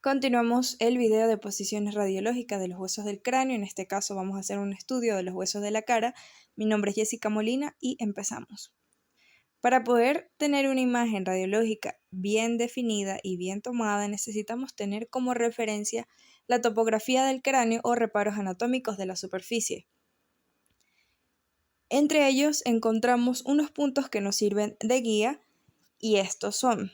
Continuamos el video de posiciones radiológicas de los huesos del cráneo. En este caso vamos a hacer un estudio de los huesos de la cara. Mi nombre es Jessica Molina y empezamos. Para poder tener una imagen radiológica bien definida y bien tomada, necesitamos tener como referencia la topografía del cráneo o reparos anatómicos de la superficie. Entre ellos encontramos unos puntos que nos sirven de guía y estos son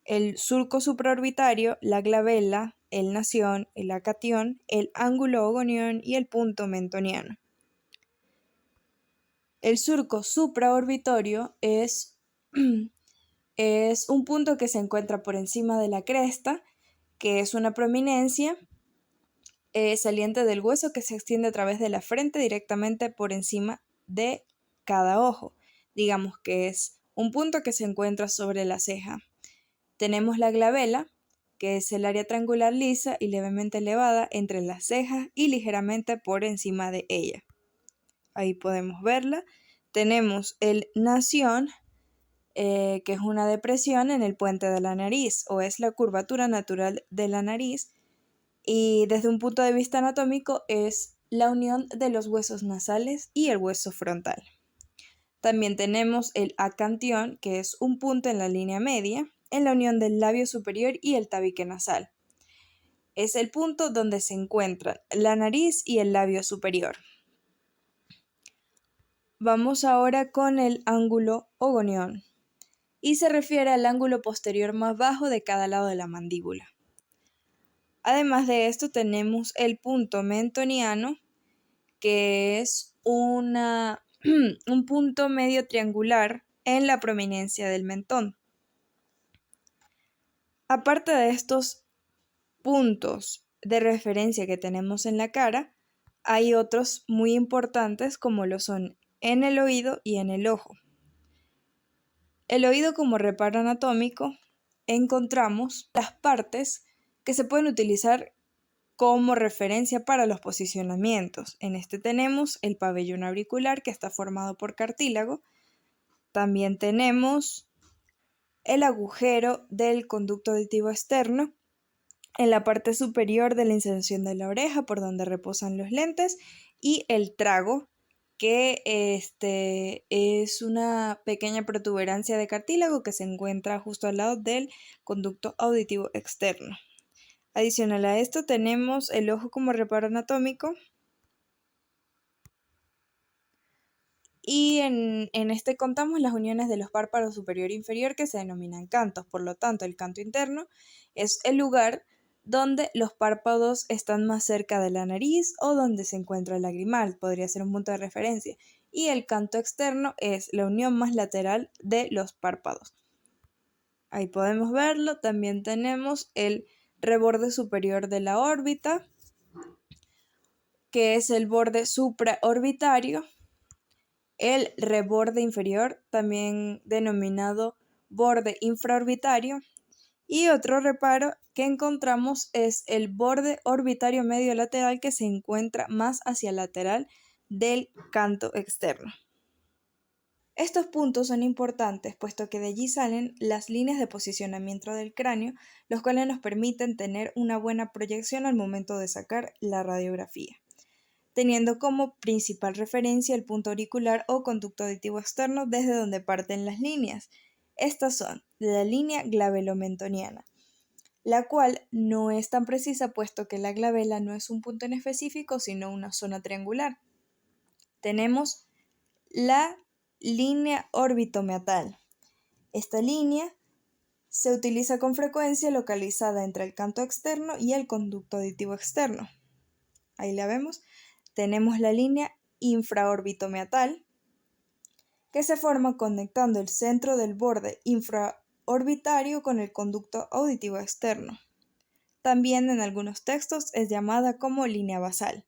el surco supraorbitario, la glabela, el nación, el acatión, el ángulo ogonión y el punto mentoniano. El surco supraorbitario es un punto que se encuentra por encima de la cresta, que es una prominencia saliente del hueso que se extiende a través de la frente directamente por encima de cada ojo. Digamos que es un punto que se encuentra sobre la ceja. Tenemos la glabela, que es el área triangular lisa y levemente elevada entre las cejas y ligeramente por encima de ella. Ahí podemos verla. Tenemos el nación, que es una depresión en el puente de la nariz, o es la curvatura natural de la nariz, y desde un punto de vista anatómico es la unión de los huesos nasales y el hueso frontal. También tenemos el acantión, que es un punto en la línea media, en la unión del labio superior y el tabique nasal. Es el punto donde se encuentran la nariz y el labio superior. Vamos ahora con el ángulo ogonión, y se refiere al ángulo posterior más bajo de cada lado de la mandíbula. Además de esto tenemos el punto mentoniano, que es un punto medio triangular en la prominencia del mentón. Aparte de estos puntos de referencia que tenemos en la cara, hay otros muy importantes como lo son en el oído y en el ojo. El oído como reparo anatómico encontramos las partes que se pueden utilizar como referencia para los posicionamientos. En este tenemos el pabellón auricular que está formado por cartílago. También tenemos el agujero del conducto auditivo externo en la parte superior de la inserción de la oreja por donde reposan los lentes y el trago, que es una pequeña protuberancia de cartílago que se encuentra justo al lado del conducto auditivo externo. Adicional a esto tenemos el ojo como reparo anatómico y en este contamos las uniones de los párpados superior e inferior que se denominan cantos. Por lo tanto, el canto interno es el lugar donde los párpados están más cerca de la nariz o donde se encuentra el lagrimal, podría ser un punto de referencia. Y el canto externo es la unión más lateral de los párpados. Ahí podemos verlo. También tenemos el reborde superior de la órbita, que es el borde supraorbitario, el reborde inferior, también denominado borde infraorbitario, y otro reparo que encontramos es el borde orbitario medio lateral que se encuentra más hacia el lateral del canto externo. Estos puntos son importantes puesto que de allí salen las líneas de posicionamiento del cráneo, los cuales nos permiten tener una buena proyección al momento de sacar la radiografía, teniendo como principal referencia el punto auricular o conducto auditivo externo desde donde parten las líneas. Estas son la línea glabelomentoniana, la cual no es tan precisa puesto que la glabela no es un punto en específico sino una zona triangular. Tenemos la línea orbitomeatal. Esta línea se utiliza con frecuencia localizada entre el canto externo y el conducto auditivo externo. Ahí la vemos. Tenemos la línea infraorbitomeatal, que se forma conectando el centro del borde infraorbitario con el conducto auditivo externo. También en algunos textos es llamada como línea basal.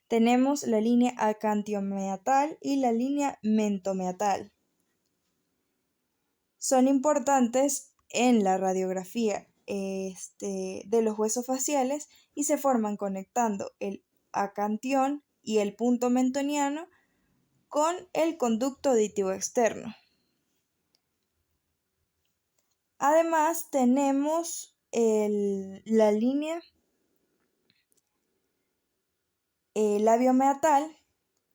Tenemos la línea acantiomeatal y la línea mentomeatal. Son importantes en la radiografía de los huesos faciales y se forman conectando el acantión y el punto mentoniano con el conducto auditivo externo. Además tenemos la línea labiomeatal,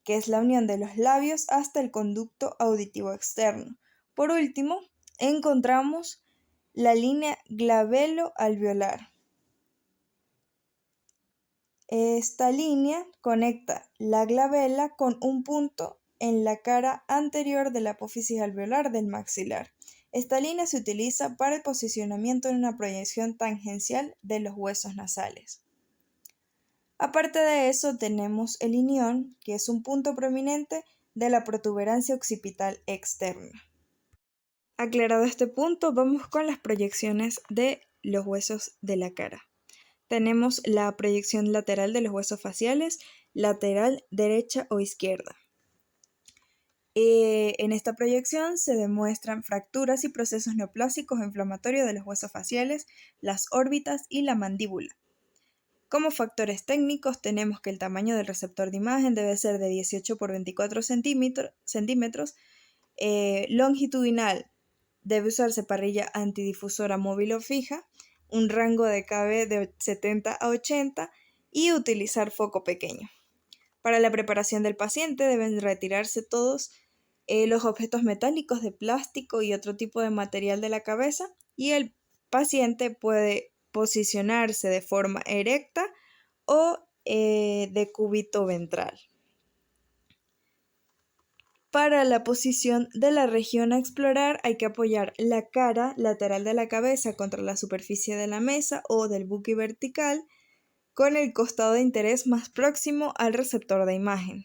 que es la unión de los labios hasta el conducto auditivo externo. Por último, encontramos la línea glabelo-alveolar. Esta línea conecta la glabela con un punto en la cara anterior de la apófisis alveolar del maxilar. Esta línea se utiliza para el posicionamiento en una proyección tangencial de los huesos nasales. Aparte de eso, tenemos el inión, que es un punto prominente de la protuberancia occipital externa. Aclarado este punto, vamos con las proyecciones de los huesos de la cara. Tenemos la proyección lateral de los huesos faciales, lateral derecha o izquierda. En esta proyección se demuestran fracturas y procesos neoplásicos o inflamatorios de los huesos faciales, las órbitas y la mandíbula. Como factores técnicos tenemos que el tamaño del receptor de imagen debe ser de 18 por 24 centímetros. Longitudinal debe usarse parrilla antidifusora móvil o fija, un rango de KB de 70 a 80 y utilizar foco pequeño. Para la preparación del paciente deben retirarse todos los objetos metálicos de plástico y otro tipo de material de la cabeza y el paciente puede posicionarse de forma erecta o de cúbito ventral. Para la posición de la región a explorar hay que apoyar la cara lateral de la cabeza contra la superficie de la mesa o del buque vertical con el costado de interés más próximo al receptor de imagen.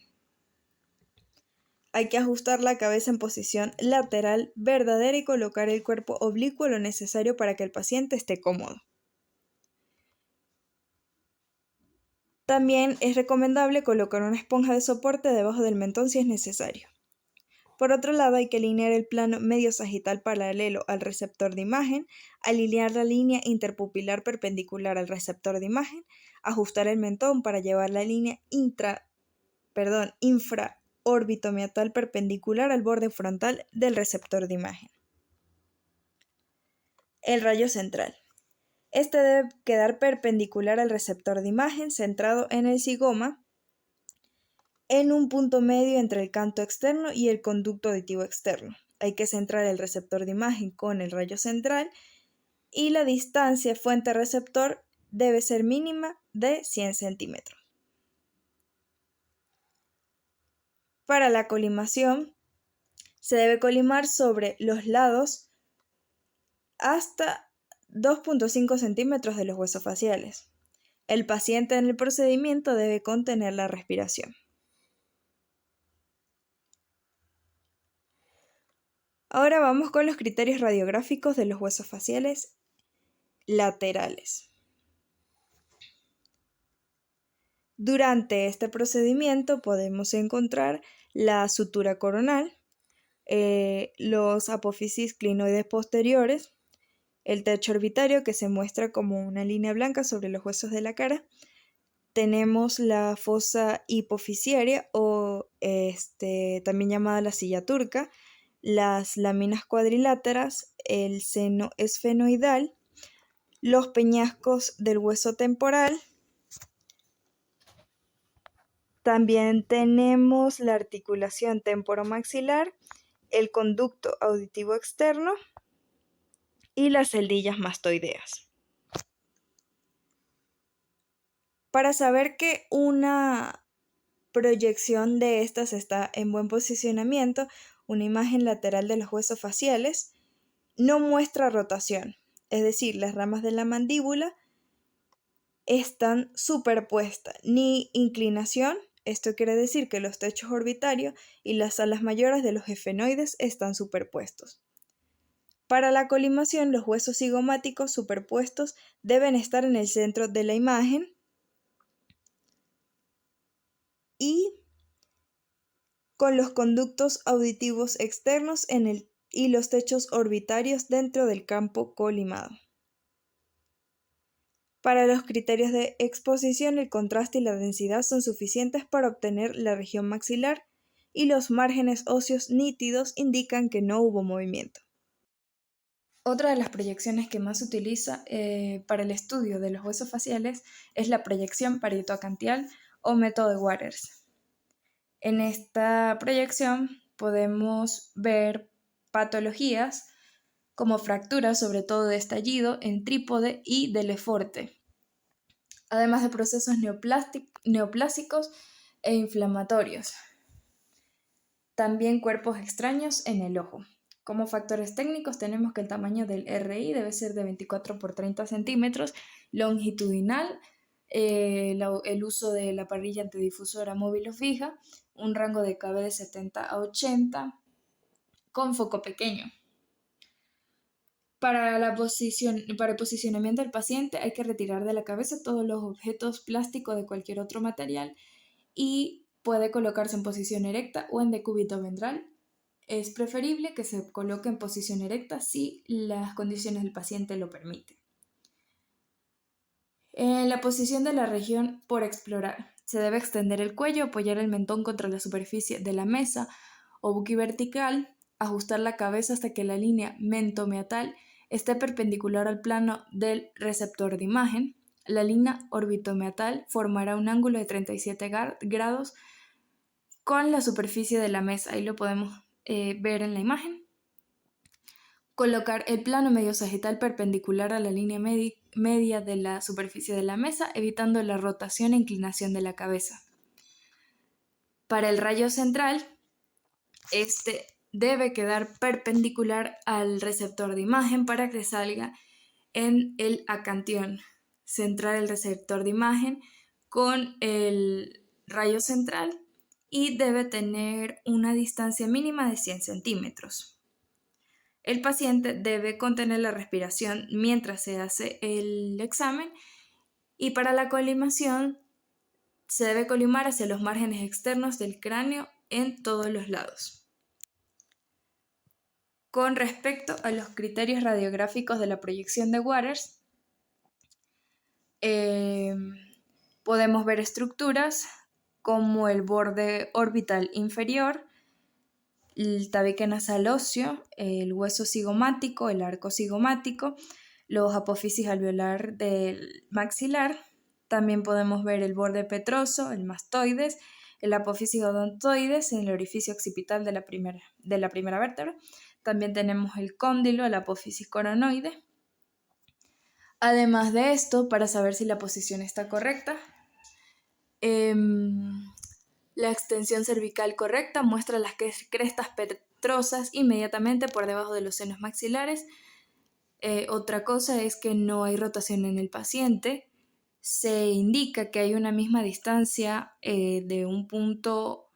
Hay que ajustar la cabeza en posición lateral verdadera y colocar el cuerpo oblicuo lo necesario para que el paciente esté cómodo. También es recomendable colocar una esponja de soporte debajo del mentón si es necesario. Por otro lado, hay que alinear el plano medio sagital paralelo al receptor de imagen, alinear la línea interpupilar perpendicular al receptor de imagen, ajustar el mentón para llevar la línea infraorbitomeatal perpendicular al borde frontal del receptor de imagen. El rayo central. Este debe quedar perpendicular al receptor de imagen, centrado en el zigoma, en un punto medio entre el canto externo y el conducto auditivo externo. Hay que centrar el receptor de imagen con el rayo central y la distancia fuente-receptor debe ser mínima de 100 centímetros. Para la colimación, se debe colimar sobre los lados hasta 2.5 centímetros de los huesos faciales. El paciente en el procedimiento debe contener la respiración. Ahora vamos con los criterios radiográficos de los huesos faciales laterales. Durante este procedimiento podemos encontrar la sutura coronal, los apófisis clinoides posteriores, el techo orbitario que se muestra como una línea blanca sobre los huesos de la cara. Tenemos la fosa hipofisiaria o también llamada la silla turca, las láminas cuadriláteras, el seno esfenoidal, los peñascos del hueso temporal. También tenemos la articulación temporomaxilar, el conducto auditivo externo y las celdillas mastoideas. Para saber que una proyección de estas está en buen posicionamiento, una imagen lateral de los huesos faciales no muestra rotación, es decir, las ramas de la mandíbula están superpuestas, ni inclinación. Esto quiere decir que los techos orbitarios y las alas mayores de los efenoides están superpuestos. Para la colimación, los huesos zigomáticos superpuestos deben estar en el centro de la imagen y con los conductos auditivos externos y los techos orbitarios dentro del campo colimado. Para los criterios de exposición, el contraste y la densidad son suficientes para obtener la región maxilar y los márgenes óseos nítidos indican que no hubo movimiento. Otra de las proyecciones que más se utiliza para el estudio de los huesos faciales es la proyección parieto-acantial o método de Waters. En esta proyección podemos ver patologías como fracturas, sobre todo de estallido, en trípode y de Leforte, además de procesos neoplásicos e inflamatorios. También cuerpos extraños en el ojo. Como factores técnicos tenemos que el tamaño del RI debe ser de 24 por 30 centímetros, longitudinal, el uso de la parrilla antidifusora móvil o fija, un rango de KB de 70 a 80, con foco pequeño. Para el posicionamiento del paciente hay que retirar de la cabeza todos los objetos plásticos de cualquier otro material y puede colocarse en posición erecta o en decúbito ventral. Es preferible que se coloque en posición erecta si las condiciones del paciente lo permiten. En la posición de la región por explorar, se debe extender el cuello, apoyar el mentón contra la superficie de la mesa o buquivertical, ajustar la cabeza hasta que la línea mentomeatal esté perpendicular al plano del receptor de imagen. La línea orbitomeatal formará un ángulo de 37 grados con la superficie de la mesa. Ahí lo podemos ver en la imagen. Colocar el plano medio sagital perpendicular a la línea media de la superficie de la mesa, evitando la rotación e inclinación de la cabeza. Para el rayo central, este debe quedar perpendicular al receptor de imagen para que salga en el acantión. Centrar el receptor de imagen con el rayo central y debe tener una distancia mínima de 100 centímetros. El paciente debe contener la respiración mientras se hace el examen y para la colimación se debe colimar hacia los márgenes externos del cráneo en todos los lados. Con respecto a los criterios radiográficos de la proyección de Waters, podemos ver estructuras como el borde orbital inferior, el tabique nasal óseo, el hueso cigomático, el arco cigomático, los apófisis alveolar del maxilar. También podemos ver el borde petroso, el mastoides, el apófisis odontoides en el orificio occipital de la primera vértebra. También tenemos el cóndilo, el apófisis coronoide. Además de esto, para saber si la posición está correcta, la extensión cervical correcta muestra las crestas petrosas inmediatamente por debajo de los senos maxilares. Otra cosa es que no hay rotación en el paciente. Se indica que hay una misma distancia de un punto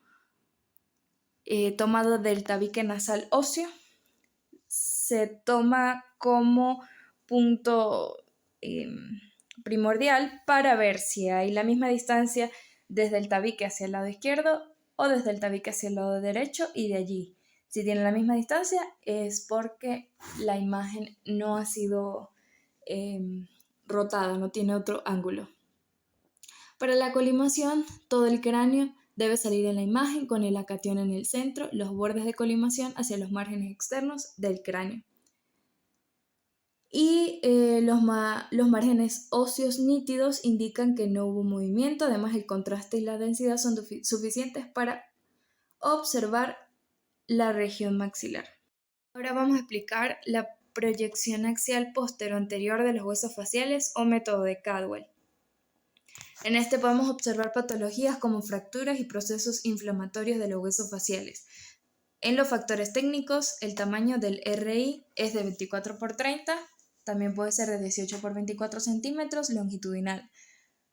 tomado del tabique nasal óseo. Se toma como punto primordial para ver si hay la misma distancia desde el tabique hacia el lado izquierdo o desde el tabique hacia el lado derecho, y de allí, si tienen la misma distancia, es porque la imagen no ha sido rotada, no tiene otro ángulo. Para la colimación, todo el cráneo debe salir en la imagen con el acatión en el centro, los bordes de colimación hacia los márgenes externos del cráneo. Y los márgenes óseos nítidos indican que no hubo movimiento. Además, el contraste y la densidad son suficientes para observar la región maxilar. Ahora vamos a explicar la proyección axial postero-anterior de los huesos faciales o método de Cadwell. En este podemos observar patologías como fracturas y procesos inflamatorios de los huesos faciales. En los factores técnicos, el tamaño del RI es de 24 por 30, también puede ser de 18 por 24 centímetros longitudinal.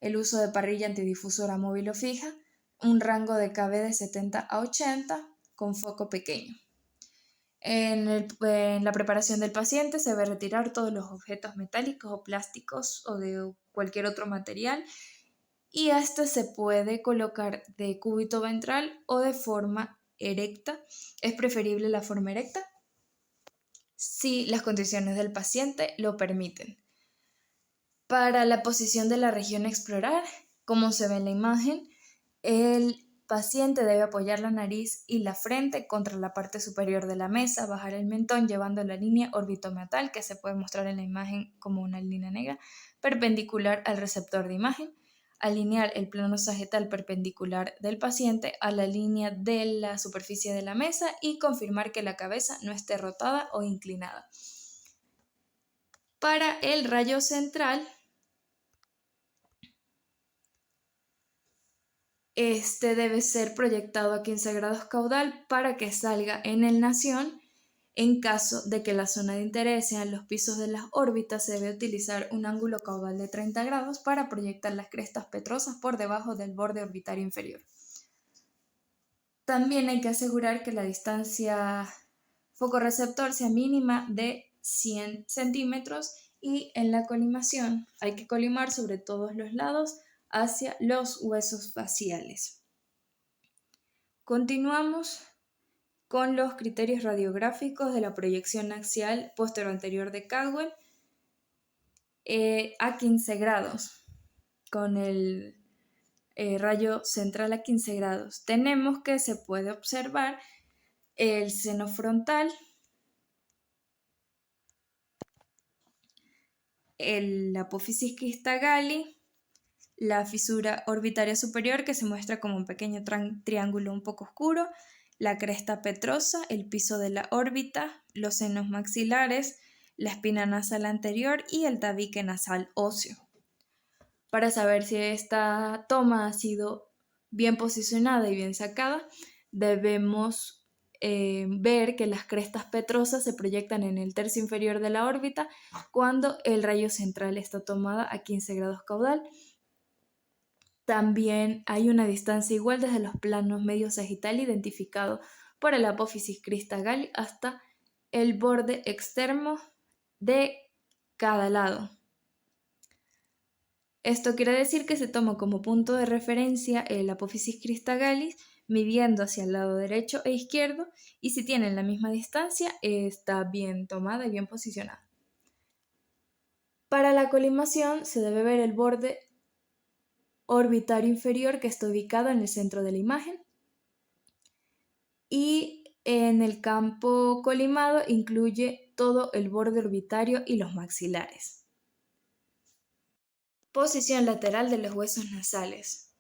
El uso de parrilla antidifusora móvil o fija, un rango de KB de 70 a 80 con foco pequeño. En la preparación del paciente se debe retirar todos los objetos metálicos o plásticos o de cualquier otro material, y a este se puede colocar de cúbito ventral o de forma erecta. Es preferible la forma erecta si las condiciones del paciente lo permiten. Para la posición de la región a explorar, como se ve en la imagen, el paciente debe apoyar la nariz y la frente contra la parte superior de la mesa, bajar el mentón llevando la línea orbitomeatal, que se puede mostrar en la imagen como una línea negra, perpendicular al receptor de imagen. Alinear el plano sagital perpendicular del paciente a la línea de la superficie de la mesa y confirmar que la cabeza no esté rotada o inclinada. Para el rayo central, este debe ser proyectado a 15 grados caudal para que salga en el nación. En caso de que la zona de interés sean los pisos de las órbitas, se debe utilizar un ángulo caudal de 30 grados para proyectar las crestas petrosas por debajo del borde orbitario inferior. También hay que asegurar que la distancia focorreceptor sea mínima de 100 centímetros y en la colimación hay que colimar sobre todos los lados hacia los huesos faciales. Continuamos con los criterios radiográficos de la proyección axial posterior-anterior de Caldwell a 15 grados, con el rayo central a 15 grados. Tenemos que se puede observar el seno frontal, la apófisis crista galli, la fisura orbitaria superior que se muestra como un pequeño triángulo un poco oscuro, la cresta petrosa, el piso de la órbita, los senos maxilares, la espina nasal anterior y el tabique nasal óseo. Para saber si esta toma ha sido bien posicionada y bien sacada, debemos ver que las crestas petrosas se proyectan en el tercio inferior de la órbita cuando el rayo central está tomada a 15 grados caudal. También hay una distancia igual desde los planos medio sagital identificado por el apófisis crista galli hasta el borde externo de cada lado. Esto quiere decir que se toma como punto de referencia el apófisis crista galli midiendo hacia el lado derecho e izquierdo, y si tienen la misma distancia está bien tomada y bien posicionada. Para la colimación se debe ver el borde orbitario inferior que está ubicado en el centro de la imagen, y en el campo colimado incluye todo el borde orbitario y los maxilares. Posición lateral de los huesos nasales.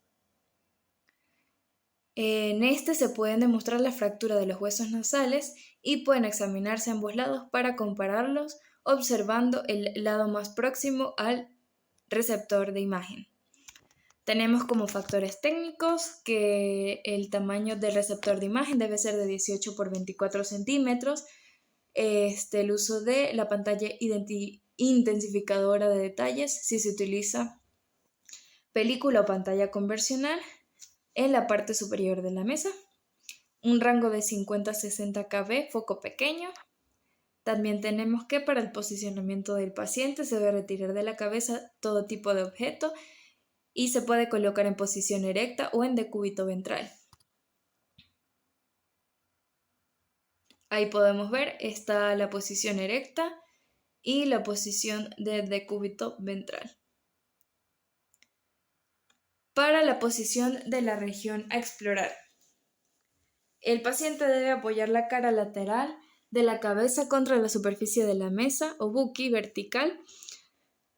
En este se pueden demostrar la fractura de los huesos nasales y pueden examinarse ambos lados para compararlos observando el lado más próximo al receptor de imagen. Tenemos como factores técnicos que el tamaño del receptor de imagen debe ser de 18 por 24 centímetros, el uso de la pantalla intensificadora de detalles si se utiliza película o pantalla convencional en la parte superior de la mesa, un rango de 50 a 60 kb, foco pequeño. También tenemos que para el posicionamiento del paciente se debe retirar de la cabeza todo tipo de objeto y se puede colocar en posición erecta o en decúbito ventral. Ahí podemos ver, está la posición erecta y la posición de decúbito ventral. Para la posición de la región a explorar, el paciente debe apoyar la cara lateral de la cabeza contra la superficie de la mesa o buki vertical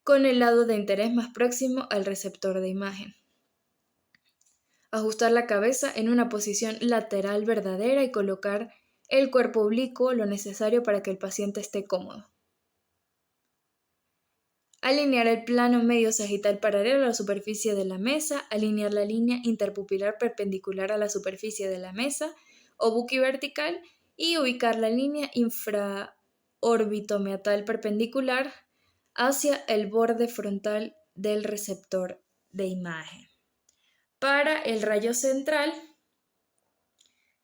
con el lado de interés más próximo al receptor de imagen. Ajustar la cabeza en una posición lateral verdadera y colocar el cuerpo oblicuo lo necesario para que el paciente esté cómodo. Alinear el plano medio sagital paralelo a la superficie de la mesa, alinear la línea interpupilar perpendicular a la superficie de la mesa o buki vertical y ubicar la línea infraorbitomeatal perpendicular hacia el borde frontal del receptor de imagen. Para el rayo central,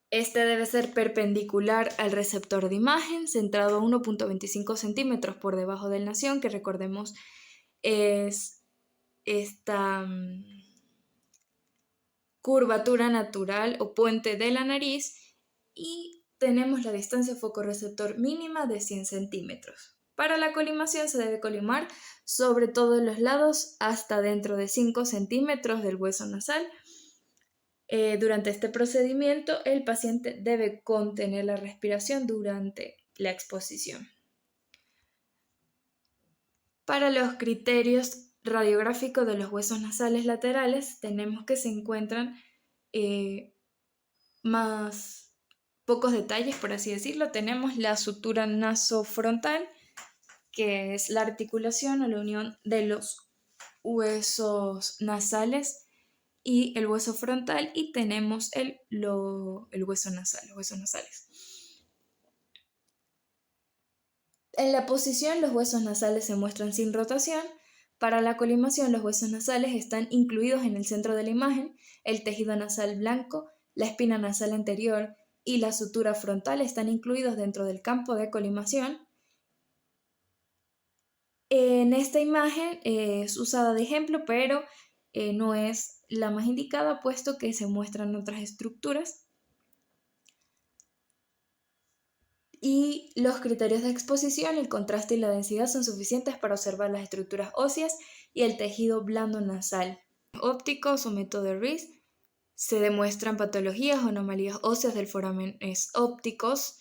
este debe ser perpendicular al receptor de imagen, centrado a 1.25 centímetros por debajo del nación, que recordemos es esta curvatura natural o puente de la nariz, y tenemos la distancia focorreceptor mínima de 100 centímetros. Para la colimación se debe colimar sobre todos los lados hasta dentro de 5 centímetros del hueso nasal. Durante este procedimiento, el paciente debe contener la respiración durante la exposición. Para los criterios radiográficos de los huesos nasales laterales, tenemos que se encuentran más pocos detalles, por así decirlo. Tenemos la sutura nasofrontal, que es la articulación o la unión de los huesos nasales y el hueso frontal, y tenemos el hueso nasal, los huesos nasales. En la posición, los huesos nasales se muestran sin rotación. Para la colimación, los huesos nasales están incluidos en el centro de la imagen. El tejido nasal blanco, la espina nasal anterior y la sutura frontal están incluidos dentro del campo de colimación. En esta imagen es usada de ejemplo, pero no es la más indicada, puesto que se muestran otras estructuras. Y los criterios de exposición, el contraste y la densidad son suficientes para observar las estructuras óseas y el tejido blando nasal. Ópticos o método de Rees, se demuestran patologías o anomalías óseas del foramen ópticos,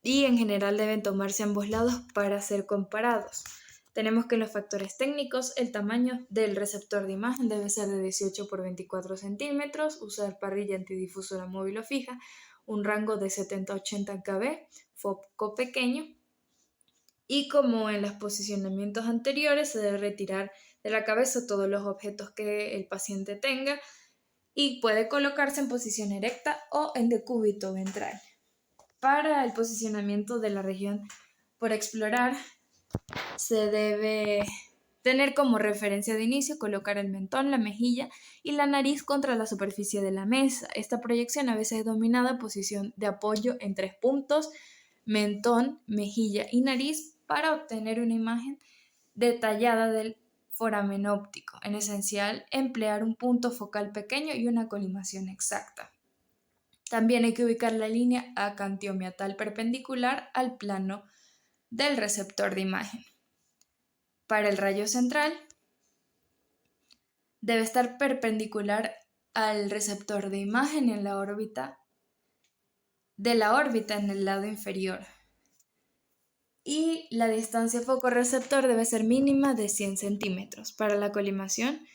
y en general deben tomarse ambos lados para ser comparados. Tenemos que los factores técnicos, el tamaño del receptor de imagen debe ser de 18 por 24 centímetros, usar parrilla antidifusora móvil o fija, un rango de 70 a 80 kb, foco pequeño, y como en los posicionamientos anteriores, se debe retirar de la cabeza todos los objetos que el paciente tenga y puede colocarse en posición erecta o en decúbito ventral. Para el posicionamiento de la región por explorar, se debe tener como referencia de inicio colocar el mentón, la mejilla y la nariz contra la superficie de la mesa. Esta proyección a veces es denominada posición de apoyo en 3 puntos, mentón, mejilla y nariz, para obtener una imagen detallada del foramen óptico. En esencial, emplear un punto focal pequeño y una colimación exacta. También hay que ubicar la línea acantiomiatal perpendicular al plano del receptor de imagen. Para el rayo central, debe estar perpendicular al receptor de imagen en la órbita en el lado inferior. Y la distancia foco-receptor debe ser mínima de 100 centímetros. Para la colimación,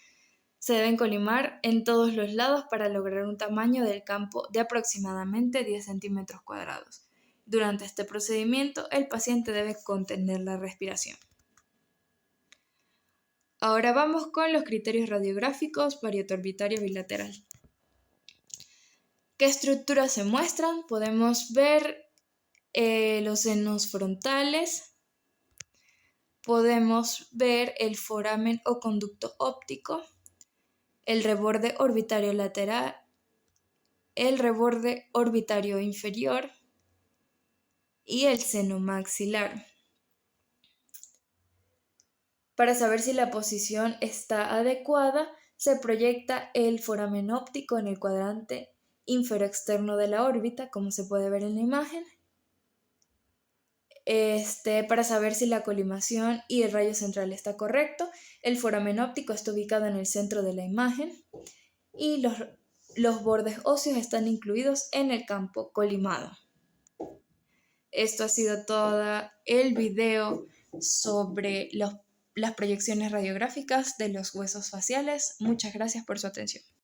se deben colimar en todos los lados para lograr un tamaño del campo de aproximadamente 10 centímetros cuadrados. Durante este procedimiento, el paciente debe contener la respiración. Ahora vamos con los criterios radiográficos parieto-orbitario bilateral. ¿Qué estructuras se muestran? Podemos ver los senos frontales, podemos ver el foramen o conducto óptico, el reborde orbitario lateral, el reborde orbitario inferior y el seno maxilar. Para saber si la posición está adecuada, se proyecta el foramen óptico en el cuadrante inferoexterno de la órbita, como se puede ver en la imagen. Para saber si la colimación y el rayo central está correcto, el foramen óptico está ubicado en el centro de la imagen y los bordes óseos están incluidos en el campo colimado. Esto ha sido todo el video sobre las proyecciones radiográficas de los huesos faciales. Muchas gracias por su atención.